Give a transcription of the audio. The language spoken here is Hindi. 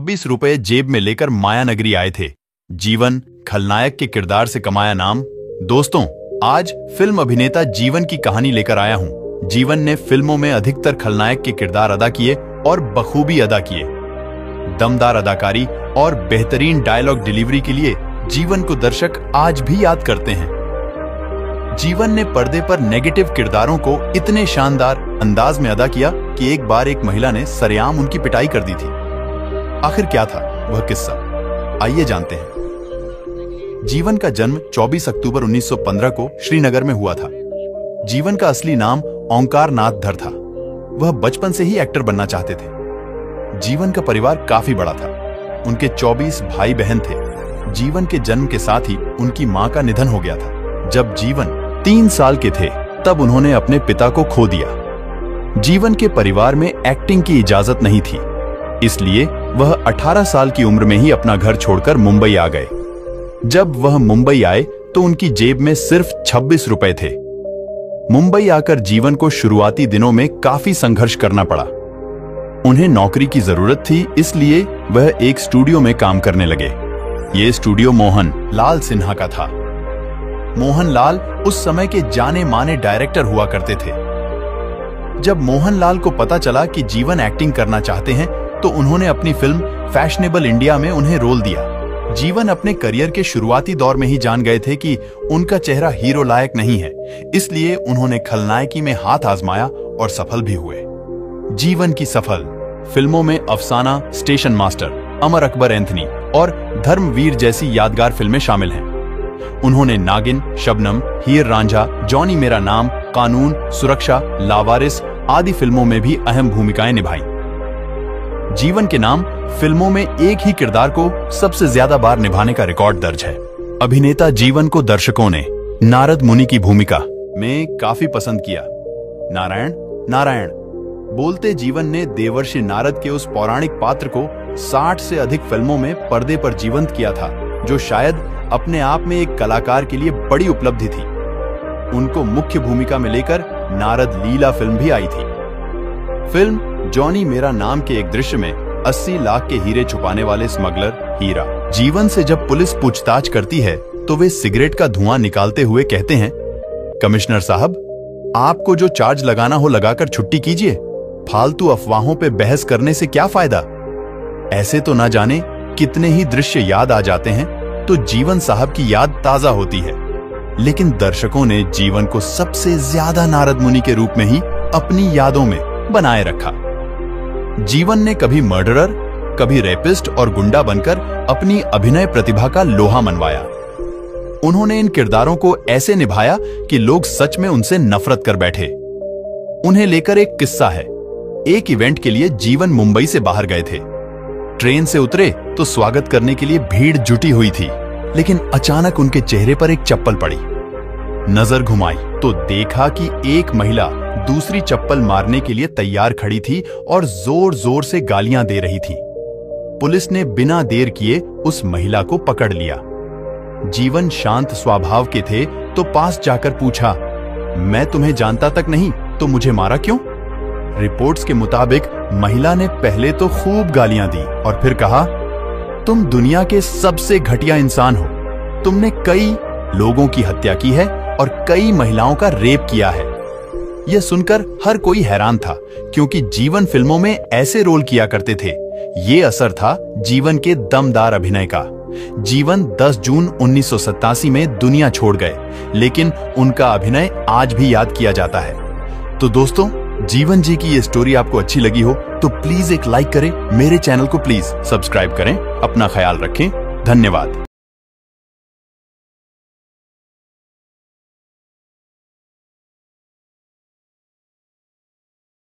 26 रुपए जेब में लेकर मायानगरी आए थे। जीवन खलनायक के किरदार से कमाया नाम। दोस्तों, आज फिल्म अभिनेता जीवन की कहानी लेकर आया हूं। जीवन ने फिल्मों में अधिकतर खलनायक के किरदार अदा किए और बखूबी अदा किए। दमदार अदाकारी और बेहतरीन डायलॉग डिलीवरी के लिए जीवन को दर्शक आज भी याद करते हैं। जीवन ने पर्दे पर नेगेटिव किरदारों को इतने शानदार अंदाज में अदा किया कि एक बार एक महिला ने सरेआम उनकी पिटाई कर दी थी। आखिर क्या था वह किस्सा, आइए जानते हैं। जीवन का जन्म 24 अक्टूबर 1915 को श्रीनगर में हुआ था। जीवन का असली नाम ओंकार नाथ धर था। वह बचपन से ही एक्टर बनना चाहते थे। जीवन का परिवार काफी बड़ा था। उनके 24 भाई बहन थे। जीवन के जन्म के साथ ही उनकी मां का निधन हो गया था। जब जीवन 3 साल के थे तब उन्होंने अपने पिता को खो दिया। जीवन के परिवार में एक्टिंग की इजाजत नहीं थी, इसलिए वह 18 साल की उम्र में ही अपना घर छोड़कर मुंबई आ गए। जब वह मुंबई आए तो उनकी जेब में सिर्फ 26 रुपए थे। मुंबई आकर जीवन को शुरुआती दिनों में काफी संघर्ष करना पड़ा। उन्हें नौकरी की जरूरत थी, इसलिए वह एक स्टूडियो में काम करने लगे। ये स्टूडियो मोहन लाल सिन्हा का था। मोहन लाल उस समय के जाने माने डायरेक्टर हुआ करते थे। जब मोहन लाल को पता चला कि जीवन एक्टिंग करना चाहते हैं तो उन्होंने अपनी फिल्म फैशनेबल इंडिया में उन्हें रोल दिया। जीवन अपने करियर के शुरुआती दौर में ही जान गए थे कि उनका चेहरा हीरो लायक नहीं है, इसलिए उन्होंने खलनायकी में हाथ आजमाया और सफल भी हुए। जीवन की सफल फिल्मों में अफसाना, station master, Amar Akbar Anthony और धर्मवीर जैसी यादगार फिल्में शामिल हैं। उन्होंने नागिन, शबनम, हीर रांझा, जॉनी मेरा नाम, कानून, सुरक्षा, लावारिस आदि फिल्मों में भी अहम भूमिकाएं निभाई। जीवन के नाम फिल्मों में एक ही किरदार को सबसे ज्यादा बार निभाने का रिकॉर्ड दर्ज है। अभिनेता जीवन को दर्शकों ने नारद मुनि की भूमिका में काफी पसंद किया। नारायण नारायण बोलते जीवन ने देवर्षि नारद के उस पौराणिक पात्र को 60 से अधिक फिल्मों में पर्दे पर जीवंत किया था, जो शायद अपने आप में एक कलाकार के लिए बड़ी उपलब्धि थी। उनको मुख्य भूमिका में लेकर नारद लीला फिल्म भी आई थी। फिल्म जॉनी मेरा नाम के एक दृश्य में 80 लाख के हीरे छुपाने वाले स्मगलर हीरा जीवन से जब पुलिस पूछताछ करती है तो वे सिगरेट का धुआं निकालते हुए कहते हैं, कमिश्नर साहब, आपको जो चार्ज लगाना हो लगाकर छुट्टी कीजिए, फालतू अफवाहों पे बहस करने से क्या फायदा। ऐसे तो ना जाने कितने ही दृश्य याद आ जाते हैं तो जीवन साहब की याद ताजा होती है। लेकिन दर्शकों ने जीवन को सबसे ज्यादा नारद मुनि के रूप में ही अपनी यादों में बनाए रखा। जीवन ने कभी मर्डरर, कभी रेपिस्ट और गुंडा बनकर अपनी अभिनय प्रतिभा का लोहा मनवाया। उन्होंने इन किरदारों को ऐसे निभाया कि लोग सच में उनसे नफरत कर बैठे। उन्हें लेकर एक किस्सा है। एक इवेंट के लिए जीवन मुंबई से बाहर गए थे। ट्रेन से उतरे तो स्वागत करने के लिए भीड़ जुटी हुई थी, लेकिन अचानक उनके चेहरे पर एक चप्पल पड़ी। नजर घुमाई तो देखा कि एक महिला दूसरी चप्पल मारने के लिए तैयार खड़ी थी और जोर जोर से गालियां दे रही थी। पुलिस ने बिना देर किए उस महिला को पकड़ लिया। जीवन शांत स्वभाव के थे तो पास जाकर पूछा, मैं तुम्हें जानता तक नहीं तो मुझे मारा क्यों? रिपोर्ट्स के मुताबिक महिला ने पहले तो खूब गालियां दी और फिर कहा, तुम दुनिया के सबसे घटिया इंसान हो। तुमने कई लोगों की हत्या की है और कई महिलाओं का रेप किया है। यह सुनकर हर कोई हैरान था, क्योंकि जीवन फिल्मों में ऐसे रोल किया करते थे। ये असर था जीवन के दमदार अभिनय का। जीवन 10 जून 1987 में दुनिया छोड़ गए, लेकिन उनका अभिनय आज भी याद किया जाता है। तो दोस्तों, जीवन जी की ये स्टोरी आपको अच्छी लगी हो तो प्लीज एक लाइक करें, मेरे चैनल को प्लीज सब्सक्राइब करें। अपना ख्याल रखें। धन्यवाद।